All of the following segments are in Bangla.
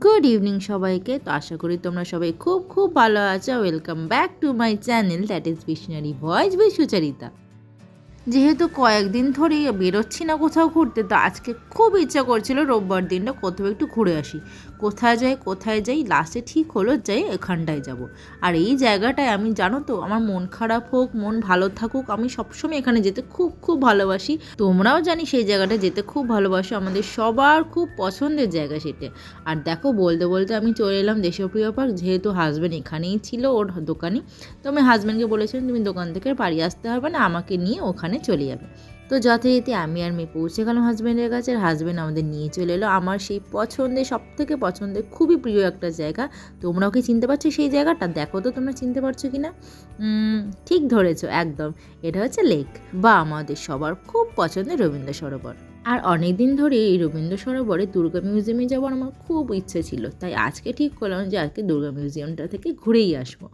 গুড ইভিনিং সবাইকে। তো আশা করি তোমরা সবাই খুব খুব ভালো আছো। Welcome back to my channel, that is visionary voice by Sucharita. যেহেতু কয়েকদিন ধরেই বেরোচ্ছি না কোথাও ঘুরতে, তো আজকে খুব ইচ্ছা করছিল রোববার দিনটা কোথাও একটু ঘুরে আসি। কোথায় যাই লাস্টে ঠিক হলো যাই এখানটায় যাব। আর এই জায়গাটায় আমি জানো তো, আমার মন খারাপ হোক মন ভালো থাকুক, আমি সবসময় এখানে যেতে খুব খুব ভালোবাসি। তোমরাও জানি সেই জায়গাটা যেতে খুব ভালোবাসো, আমাদের সবার খুব পছন্দের জায়গা সেটা। আর দেখো বলতে বলতে আমি চলে এলাম দেশপ্রিয় পার্ক, যেহেতু হাজব্যান্ড এখানেই ছিল ওর দোকানে। তো আমি হাজব্যান্ডকে বলেছিলাম তুমি দোকান থেকে বাড়ি আসতে হবে না, আমাকে নিয়ে ওখানে চলে যাবে। তো যথারীতি আমি আর মেয়ে পৌঁছে গেলাম হাজব্যান্ডের কাছে, আর হাজব্যান্ড আমাদের নিয়ে চলে এলো আমার সেই পছন্দের, সবথেকে পছন্দের, খুবই প্রিয় একটা জায়গা। তোমরাও কি চিনতে পারছো সেই জায়গাটা? দেখো তো তোমরা চিনতে পারছো কি না। ঠিক ধরেছো একদম, এটা হচ্ছে লেক, বা আমাদের সবার খুব পছন্দের রবীন্দ্র সরোবর। আর অনেক দিন ধরে এই রবীন্দ্র সরোবরে দুর্গা মিউজিয়ামে যাওয়ার আমার খুব ইচ্ছে ছিল, তাই আজকে ঠিক করলাম যে আজকে দুর্গা মিউজিয়ামটা থেকে ঘুরেই আসবো।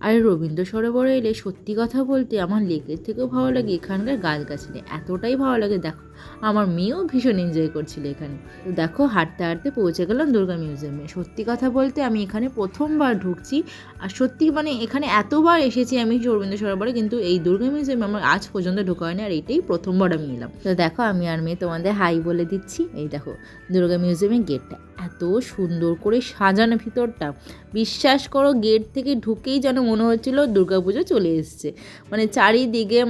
আর রবীন্দ্র সরোবরে এলে সত্যি কথা বলতে আমার লেকের থেকেও ভালো লাগে এখানকার গাছগাছালি, এতটাই ভালো লাগে। দেখো আমার মেয়েও ভীষণ এনজয় করছিল এখানে। তো দেখো হাঁটতে হাঁটতে পৌঁছে গেলাম দুর্গা মিউজিয়ামে। সত্যি কথা বলতে আমি এখানে প্রথমবার ঢুকছি, আর সত্যি মানে এখানে এতবার এসেছি আমি রবীন্দ্র সরোবরে, কিন্তু এই দুর্গা মিউজিয়ামে আমার আজ পর্যন্ত ঢোকা হয়নি, আর এটাই প্রথমবার আমি এলাম। তো দেখো আমি আর মেয়ে তোমাদের হাই বলে দিচ্ছি। এই দেখো দুর্গা মিউজিয়ামের গেটটা এত সুন্দর করে সাজানো, ভিতরটা বিশ্বাস করো গেট থেকে ঢুকেই যেন মনে হচ্ছিল দুর্গাপুজো চলে এসছে। মানে চারিদিকে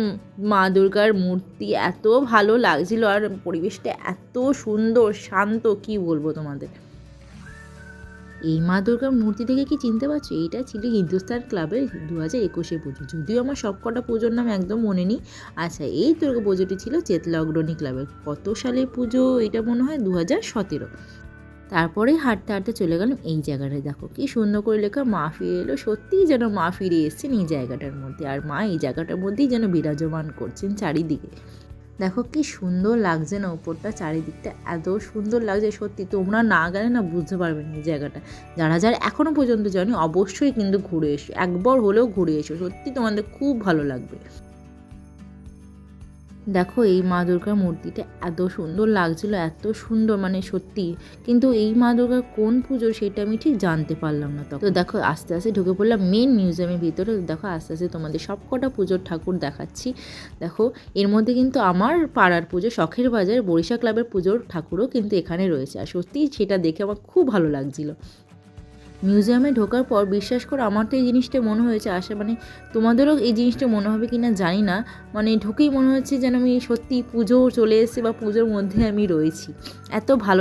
মা দুর্গার মূর্তি এত ভালো লাগছিল, আর পরিবেশটা এত সুন্দর শান্ত, কি বলবো তোমাদের। এই মা দুর্গার মূর্তি দেখে কি চিনতে পারছো? এইটা ছিল হিন্দুস্তান ক্লাবের 2021 পুজো, যদিও আমার সবকটা পুজোর নাম একদম মনে নেই। আচ্ছা, এই দুর্গা পুজোটি ছিল চেতলা অগ্রণী ক্লাবের। কত সালে পুজো এটা? মনে হয় 2017। তারপরেই হাঁটতে হাঁটতে চলে গেলাম এই জায়গাটায়। দেখো কি সুন্দর করে লেখা মা ফিরে এলো, সত্যিই যেন মা ফিরে এসেছেন এই জায়গাটার মধ্যে, আর মা এই জায়গাটার মধ্যেই যেন বিরাজমান করছেন চারিদিকে। দেখো কি সুন্দর লাগছে না উপরটা, চারিদিকটা এত সুন্দর লাগছে, সত্যি তোমরা না গেলে না বুঝতে পারবে না এই জায়গাটা। যারা যারা এখনও পর্যন্ত জানি অবশ্যই কিন্তু ঘুরে এসো, একবার হলেও ঘুরে এসো, সত্যি তোমাদের খুব ভালো লাগবে। দেখো এই মা দুর্গার মূর্তিটা এত সুন্দর লাগছিল, এত সুন্দর মানে সত্যি। কিন্তু এই মা দুর্গার কোন পুজো সেটা আমি ঠিক জানতে পারলাম না। তো দেখো আস্তে আস্তে ঢুকে পড়লাম মেন মিউজিয়ামের ভিতরে। দেখো আস্তে আস্তে তোমাদের সবকটা পুজোর ঠাকুর দেখাচ্ছি। দেখো এর মধ্যে কিন্তু আমার পাড়ার পুজো শখের বাজার বরিশা ক্লাবের পুজোর ঠাকুরও কিন্তু এখানে রয়েছে, আর সত্যি সেটা দেখে আমার খুব ভালো লাগছিল। মিউজিয়ামে ঢোকার পর বিশ্বাস করো আমার তো এই জিনিসটা মনে হয়েছে মানে তোমাদেরও এই জিনিসটা মনে হবে কি না জানি না, মানে ঢুকেই মনে হচ্ছে যেন আমি সত্যি পুজো চলে এসেছে বা পুজোর মধ্যে আমি রয়েছি, এত ভালো